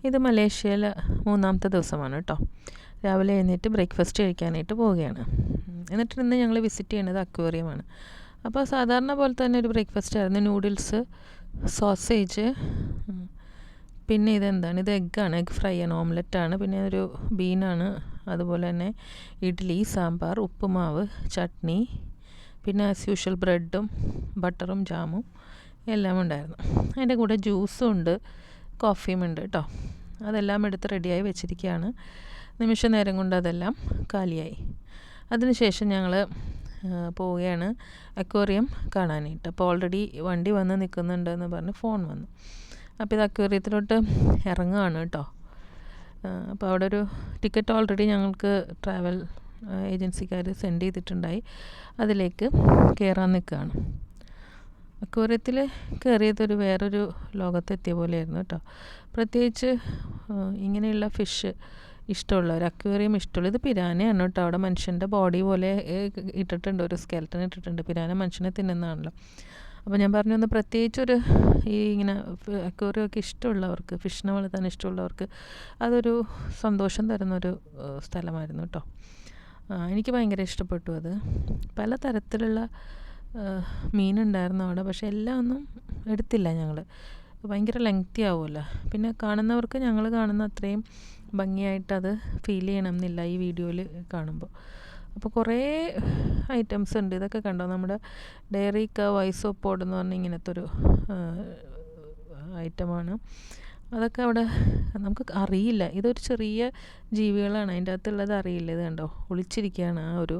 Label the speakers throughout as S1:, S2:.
S1: ഇത് മലേഷ്യയിൽ 3-ാമത്തെ ദിവസമാണ് കേട്ടോ. രാവിലെ എഴുന്നേറ്റ് ബ്രേക്ക്ഫാസ്റ്റ് കഴിക്കാനായിട്ട് പോവുകയാണ്. എന്നിട്ട് ഇന്ന് ഞങ്ങൾ വിസിറ്റ് ചെയ്യുന്നത് അക്വേറിയമാണ്. അപ്പോൾ സാധാരണ പോലെ തന്നെ ഒരു ബ്രേക്ക്ഫാസ്റ്റ് ആയിരുന്നു. നൂഡിൽസ്, സോസേജ്, പിന്നെ ഇതെന്താണ്, ഇത് എഗ്ഗാണ്, എഗ് ഫ്രൈ ആണ്, ഓംലെറ്റാണ്, പിന്നെ ഒരു ബീനാണ്, അതുപോലെ തന്നെ ഇഡ്ഡലി, സാമ്പാർ, ഉപ്പുമാവ്, ചട്നി, പിന്നെ ആസ് യൂഷ്വൽ ബ്രെഡും ബട്ടറും ജാമും എല്ലാം ഉണ്ടായിരുന്നു. അതിൻ്റെ കൂടെ ജ്യൂസും ഉണ്ട്, കോഫിയും ഉണ്ട് കേട്ടോ. അതെല്ലാം എടുത്ത് റെഡിയായി വെച്ചിരിക്കുകയാണ്. നിമിഷ നേരം കൊണ്ട് അതെല്ലാം കാലിയായി. അതിനുശേഷം ഞങ്ങൾ പോവുകയാണ് അക്വേറിയം കാണാനായിട്ട്. അപ്പോൾ ഓൾറെഡി വണ്ടി വന്ന് നിൽക്കുന്നുണ്ട് എന്ന് പറഞ്ഞ് ഫോൺ വന്നു. അപ്പോൾ ഇത് അക്വേറിയത്തിലോട്ട് ഇറങ്ങുകയാണ് കേട്ടോ. അപ്പോൾ അവിടെ ഒരു ടിക്കറ്റ് ഓൾറെഡി ഞങ്ങൾക്ക് ട്രാവൽ ഏജൻസിക്കാർ സെൻഡ് ചെയ്തിട്ടുണ്ടായി. അതിലേക്ക് കയറാൻ നിൽക്കുകയാണ്. അക്വേറിയത്തിൽ കയറിയതൊരു വേറൊരു ലോകത്തെത്തിയ പോലെയായിരുന്നു കേട്ടോ. പ്രത്യേകിച്ച് ഇങ്ങനെയുള്ള ഫിഷ് ഇഷ്ടമുള്ളവർ, അക്വേറിയം ഇഷ്ടമുള്ള, ഇത് പിരാനയാണ് കേട്ടോ. അവിടെ മനുഷ്യൻ്റെ ബോഡി പോലെ ഇട്ടിട്ടുണ്ട്, ഒരു സ്കെൽട്ടൻ ഇട്ടിട്ടുണ്ട്. പിരാന മനുഷ്യനെ തിന്നുന്നതാണല്ലോ. അപ്പോൾ ഞാൻ പറഞ്ഞു ഒന്ന് പ്രത്യേകിച്ചൊരു ഇങ്ങനെ അക്വേറിയമൊക്കെ ഇഷ്ടമുള്ളവർക്ക്, ഫിഷിനെ വളർത്താൻ ഇഷ്ടമുള്ളവർക്ക് അതൊരു സന്തോഷം തരുന്നൊരു സ്ഥലമായിരുന്നു കേട്ടോ. എനിക്ക് ഭയങ്കര ഇഷ്ടപ്പെട്ടു അത്. പല തരത്തിലുള്ള മീനുണ്ടായിരുന്നു അവിടെ. പക്ഷേ എല്ലാം ഒന്നും എടുത്തില്ല ഞങ്ങൾ, ഭയങ്കര ലെങ്തി ആവുമല്ലോ. പിന്നെ കാണുന്നവർക്ക് ഞങ്ങൾ കാണുന്ന അത്രയും ഭംഗിയായിട്ടത് ഫീൽ ചെയ്യണം എന്നില്ല ഈ വീഡിയോയിൽ കാണുമ്പോൾ. അപ്പോൾ കുറേ ഐറ്റംസ് ഉണ്ട്. ഇതൊക്കെ കണ്ടോ, നമ്മുടെ ഡയറി വൈസോപ്പോഡ് എന്ന് പറഞ്ഞ ഇങ്ങനത്തെ ഒരു ഐറ്റമാണ്. അതൊക്കെ അവിടെ നമുക്ക് അറിയില്ല, ഇതൊരു ചെറിയ ജീവികളാണ്, അതിൻ്റെ അകത്തുള്ളത് അറിയില്ല. ഇത് കണ്ടോ, ഒളിച്ചിരിക്കുകയാണ് ആ ഒരു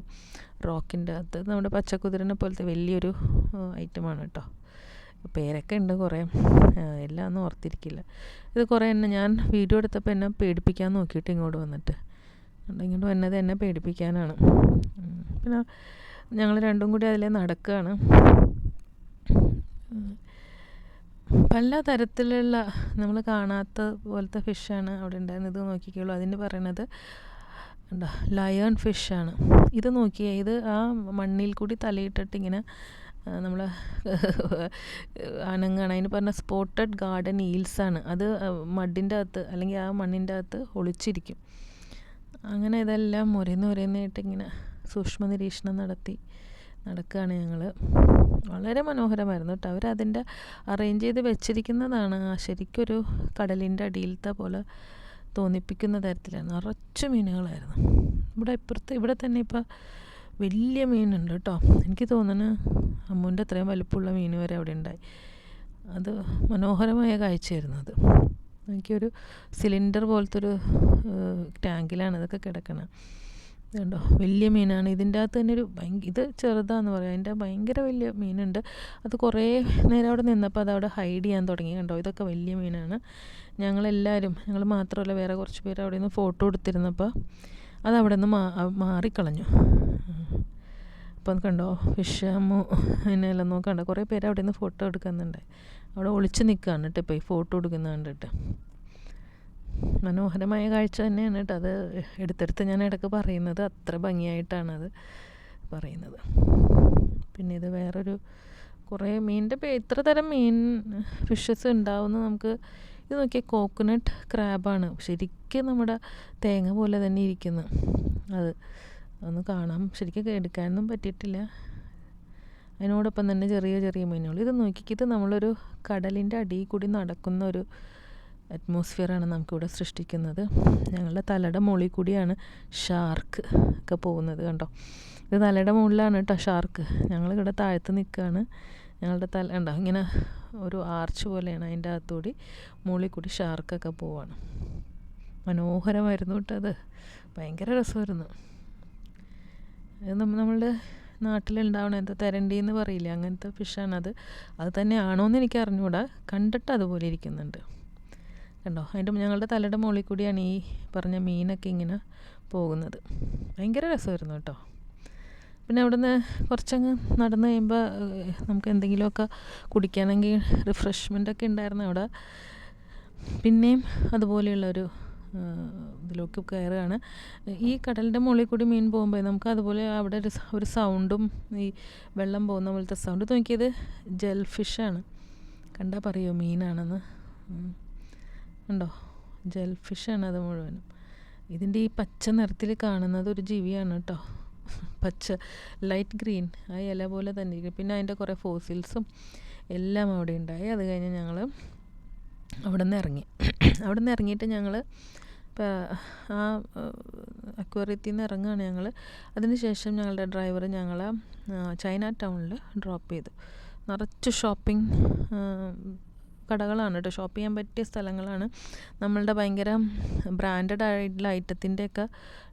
S1: റോക്കിൻ്റെ അകത്ത്. നമ്മുടെ പച്ചക്കുതിരനെ പോലത്തെ വലിയൊരു ഐറ്റമാണ് കേട്ടോ. പേരൊക്കെ ഉണ്ട് കുറേ, എല്ലാം ഒന്നും ഓർത്തിരിക്കില്ല. ഇത് കുറേ എന്നെ ഞാൻ വീഡിയോ എടുത്തപ്പോൾ എന്നെ പേടിപ്പിക്കാൻ നോക്കിയിട്ട് ഇങ്ങോട്ട് വന്നിട്ട് വന്നത് എന്നെ പേടിപ്പിക്കാനാണ്. പിന്നെ ഞങ്ങൾ രണ്ടും കൂടി അതിലെ നടക്കുകയാണ്. പല തരത്തിലുള്ള നമ്മൾ കാണാത്ത പോലത്തെ ഫിഷാണ് അവിടെ ഉണ്ടായിരുന്നത്. ഇത് നോക്കിക്കോളൂ, അതിന് പറയണത് എന്താ, ലയൺ ഫിഷാണ്. ഇത് നോക്കിയേ, ഇത് ആ മണ്ണിൽ കൂടി തലയിട്ടിട്ട് ഇങ്ങനെ നമ്മൾ അനങ്ങാണ്. അതിന് പറഞ്ഞ സ്പോട്ടഡ് ഗാർഡൻ ഈൽസാണ്. അത് മഡിൻ്റെ അകത്ത് അല്ലെങ്കിൽ ആ മണ്ണിൻ്റെ അകത്ത് ഒളിച്ചിരിക്കും. അങ്ങനെ ഇതെല്ലാം ഒരേന്നായിട്ട് ഇങ്ങനെ സൂക്ഷ്മ നിരീക്ഷണം നടത്തി നടക്കുകയാണ് ഞങ്ങൾ. വളരെ മനോഹരമായിരുന്നു കേട്ടോ. അവരതിൻ്റെ അറേഞ്ച് ചെയ്ത് വെച്ചിരിക്കുന്നതാണ് ശരിക്കൊരു കടലിൻ്റെ അടിയിലത്തെ പോലെ തോന്നിപ്പിക്കുന്ന തരത്തിലാണ്. നിറച്ച് മീനുകളായിരുന്നു. ഇവിടെ തന്നെ ഇപ്പോൾ വലിയ മീനുണ്ട് കേട്ടോ. എനിക്ക് തോന്നുന്നു അമ്മൂൻ്റെ അത്രയും വലിപ്പമുള്ള മീൻ വരെ അവിടെ ഉണ്ടായി. അത് മനോഹരമായ കാഴ്ചയായിരുന്നു അത്. എനിക്കൊരു സിലിണ്ടർ പോലത്തെ ഒരു ടാങ്കിലാണ് ഇതൊക്കെ കിടക്കുന്നത്. കണ്ടോ, വലിയ മീനാണ്. ഇതിൻ്റെ അകത്ത് തന്നെ ഒരു ഇത് ചെറുതാന്ന് പറയാം, അതിൻ്റെ ഭയങ്കര വലിയ മീനുണ്ട്. അത് കുറേ നേരം അവിടെ നിന്നപ്പോൾ അത് അവിടെ ഹൈഡ് ചെയ്യാൻ തുടങ്ങി. കണ്ടോ, ഇതൊക്കെ വലിയ മീനാണ്. ഞങ്ങൾ മാത്രമല്ല വേറെ കുറച്ച് പേര് അവിടെ നിന്ന് ഫോട്ടോ എടുത്തിരുന്നപ്പോൾ അത് അവിടെ നിന്ന് മാറിക്കളഞ്ഞു. അപ്പം കണ്ടോ, ഫിഷ് അമ്മു അതിനെല്ലാം നോക്കണ്ട, കുറേ പേര് അവിടെ നിന്ന് ഫോട്ടോ എടുക്കുന്നുണ്ട്. അവിടെ ഒളിച്ച് നിൽക്കുകയാണ് കേട്ടോ ഇപ്പോൾ ഈ ഫോട്ടോ എടുക്കുന്നത് കണ്ടിട്ട്. മനോഹരമായ കാഴ്ച തന്നെയാണ് കേട്ടോ. അത് എടുത്തെടുത്ത് ഞാൻ ഇടയ്ക്ക് പറയുന്നത്, അത്ര ഭംഗിയായിട്ടാണത് പറയുന്നത്. പിന്നെ ഇത് വേറൊരു കുറേ മീനിൻ്റെ ഇത്ര തരം ഫിഷസ് ഉണ്ടാവുമെന്ന് നമുക്ക്. ഇത് നോക്കിയാൽ കോക്കനട്ട് ക്രാബാണ്, ശരിക്കും നമ്മുടെ തേങ്ങ പോലെ തന്നെ ഇരിക്കുന്നു. അത് ഒന്ന് കാണാം, ശരിക്കും എടുക്കാനൊന്നും പറ്റിയിട്ടില്ല. അതിനോടൊപ്പം തന്നെ ചെറിയ ചെറിയ മീനുകൾ. ഇത് നോക്കിക്ക്, ഇത് നമ്മളൊരു കടലിൻ്റെ അടിയിൽ കൂടി നടക്കുന്ന ഒരു അറ്റ്മോസ്ഫിയറാണ് നമുക്കിവിടെ സൃഷ്ടിക്കുന്നത്. ഞങ്ങളുടെ തലയുടെ മുകളിൽ കൂടിയാണ് ഷാർക്ക് ഒക്കെ പോകുന്നത്. കണ്ടോ, ഇത് തലയുടെ മുകളിലാണ് കേട്ടോ ഷാർക്ക്. ഞങ്ങളിവിടെ താഴത്ത് നിൽക്കുകയാണ്. ഞങ്ങളുടെ തല ഉണ്ടോ, ഇങ്ങനെ ഒരു ആർച്ച് പോലെയാണ്, അതിൻ്റെ അകത്തുകൂടി മുകളിൽ കൂടി ഷാർക്കൊക്കെ പോവാണ്. മനോഹരമായിരുന്നു കേട്ടോ. അത് ഭയങ്കര രസമായിരുന്നു. ഇത് നമ്മളുടെ നാട്ടിലുണ്ടാവണ എന്താ തെരണ്ടി എന്ന് പറയില്ലേ, അങ്ങനത്തെ ഫിഷാണത്. അത് തന്നെ ആണോയെന്ന് എനിക്ക് അറിഞ്ഞുകൂടാ, കണ്ടിട്ട് അതുപോലെ ഇരിക്കുന്നുണ്ട്. കണ്ടോ, ഞങ്ങളുടെ തലയുടെ മുകളിൽ കൂടിയാണ് ഈ പറഞ്ഞ മീനൊക്കെ ഇങ്ങനെ പോകുന്നത്. ഭയങ്കര രസമായിരുന്നു കേട്ടോ. പിന്നെ അവിടുന്ന് കുറച്ചങ്ങ് നടന്ന് കഴിയുമ്പോൾ നമുക്ക് എന്തെങ്കിലുമൊക്കെ കുടിക്കാനെങ്കിൽ റിഫ്രഷ്മെൻ്റൊക്കെ ഉണ്ടായിരുന്നു അവിടെ. പിന്നെയും അതുപോലെയുള്ളൊരു ഇതിലേക്ക് കയറുകയാണ്. ഈ കടലിൻ്റെ മുകളിൽ കൂടി മീൻ പോകുമ്പോൾ നമുക്ക് അതുപോലെ അവിടെ ഒരു സൗണ്ടും, ഈ വെള്ളം പോകുന്ന പോലത്തെ സൗണ്ട്. നോക്കിയത് ജെൽ ഫിഷാണ്, കണ്ടാൽ പറയുമോ മീനാണെന്ന്. ഉണ്ടോ, ജെൽ ഫിഷാണ് അത് മുഴുവനും. ഇതിൻ്റെ ഈ പച്ച നിറത്തിൽ കാണുന്നത് ഒരു ജീവിയാണ് കേട്ടോ. പച്ച ലൈറ്റ് ഗ്രീൻ, ആ ഇല പോലെ തന്നെ ഇരിക്കും. പിന്നെ അതിൻ്റെ കുറേ ഫോസിൽസും എല്ലാം അവിടെ ഉണ്ടായി. അത് കഴിഞ്ഞ് ഞങ്ങൾ അവിടെ നിന്ന് ഇറങ്ങി. അവിടെ നിന്ന് ഇറങ്ങിയിട്ട് ഞങ്ങൾ ആ അക്വേറിയത്തിൽ നിന്ന് ഇറങ്ങുകയാണ് ഞങ്ങൾ. അതിനുശേഷം ഞങ്ങളുടെ ഡ്രൈവർ ഞങ്ങളെ ചൈന ടൗണിൽ ഡ്രോപ്പ് ചെയ്തു. നിറച്ച് ഷോപ്പിംഗ് കടകളാണ് കേട്ടോ, ഷോപ്പ് ചെയ്യാൻ പറ്റിയ സ്ഥലങ്ങളാണ്. നമ്മളുടെ ഭയങ്കര ബ്രാൻഡഡ് ആയിട്ടുള്ള ഐറ്റത്തിൻ്റെയൊക്കെ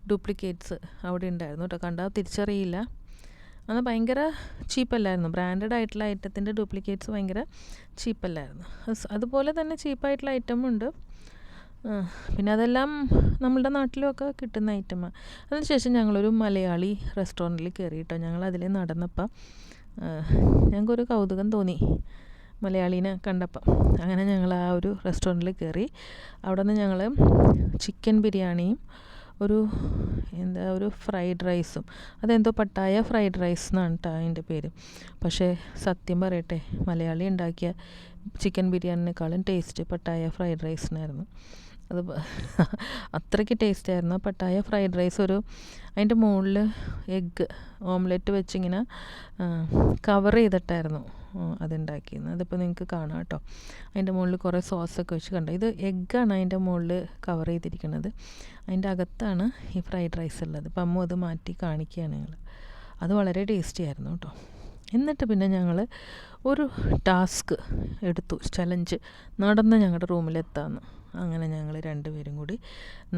S1: ഡ്യൂപ്ലിക്കേറ്റ്സ് അവിടെ ഉണ്ടായിരുന്നു കേട്ടോ. കണ്ടാൽ തിരിച്ചറിയില്ല. അന്ന് ഭയങ്കര ചീപ്പല്ലായിരുന്നു. ബ്രാൻഡഡ് ആയിട്ടുള്ള ഐറ്റത്തിൻ്റെ ഡ്യൂപ്ലിക്കേറ്റ്സ് ഭയങ്കര ചീപ്പല്ലായിരുന്നു. അതുപോലെ തന്നെ ചീപ്പായിട്ടുള്ള ഐറ്റമുണ്ട്. പിന്നെ അതെല്ലാം നമ്മളുടെ നാട്ടിലുമൊക്കെ കിട്ടുന്ന ഐറ്റമാണ്. അതിനുശേഷം ഞങ്ങളൊരു മലയാളി റെസ്റ്റോറൻറ്റിൽ കയറി കേട്ടോ. ഞങ്ങളതിൽ നടന്നപ്പോൾ ഞങ്ങൾക്കൊരു കൗതുകം തോന്നി മലയാളീനെ കണ്ടപ്പം. അങ്ങനെ ഞങ്ങൾ ആ ഒരു റെസ്റ്റോറൻറ്റിൽ കയറി. അവിടെ നിന്ന് ഞങ്ങൾ ചിക്കൻ ബിരിയാണിയും ഒരു ഫ്രൈഡ് റൈസും, അതെന്തോ പട്ടായ ഫ്രൈഡ് റൈസ് എന്നാണ് കേട്ടോ അതിൻ്റെ പേര്. പക്ഷേ സത്യം പറയട്ടെ, മലയാളി ഉണ്ടാക്കിയ ചിക്കൻ ബിരിയാണിനേക്കാളും ടേസ്റ്റ് പട്ടായ ഫ്രൈഡ് റൈസിനായിരുന്നു. അത് അത്രയ്ക്ക് ടേസ്റ്റായിരുന്നു. പട്ടായ ഫ്രൈഡ് റൈസ് അതിൻ്റെ മുകളിൽ എഗ്ഗ് ഓംലെറ്റ് വെച്ചിങ്ങനെ കവർ ചെയ്തിട്ടായിരുന്നു അതുണ്ടാക്കിയിരുന്നത്. അതിപ്പോൾ നിങ്ങൾക്ക് കാണാം കേട്ടോ. അതിൻ്റെ മുകളിൽ കുറേ സോസൊക്കെ വെച്ച് കണ്ടോ. ഇത് എഗ്ഗാണ് അതിൻ്റെ മുകളിൽ കവർ ചെയ്തിരിക്കുന്നത്. അതിൻ്റെ അകത്താണ് ഈ ഫ്രൈഡ് റൈസ് ഉള്ളത്. അപ്പം അമ്മ അത് മാറ്റി കാണിക്കുകയാണ് ഞങ്ങൾ. അത് വളരെ ടേസ്റ്റി ആയിരുന്നു കേട്ടോ. എന്നിട്ട് പിന്നെ ഞങ്ങൾ ഒരു ടാസ്ക് എടുത്തു, ചലഞ്ച്. നടന്ന് ഞങ്ങളുടെ റൂമിലെത്താമെന്ന്. അങ്ങനെ ഞങ്ങൾ രണ്ടുപേരും കൂടി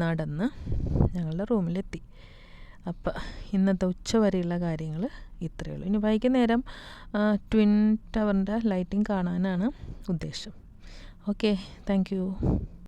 S1: നടന്ന് ഞങ്ങളുടെ റൂമിലെത്തി. അപ്പം ഇന്നത്തെ ഉച്ച വരെയുള്ള കാര്യങ്ങൾ ഇത്രയേ ഉള്ളൂ. ഇനി വൈകുന്നേരം ട്വിൻ ടവറിൻ്റെ ലൈറ്റിംഗ് കാണാനാണ് ഉദ്ദേശം. Okay, thank you.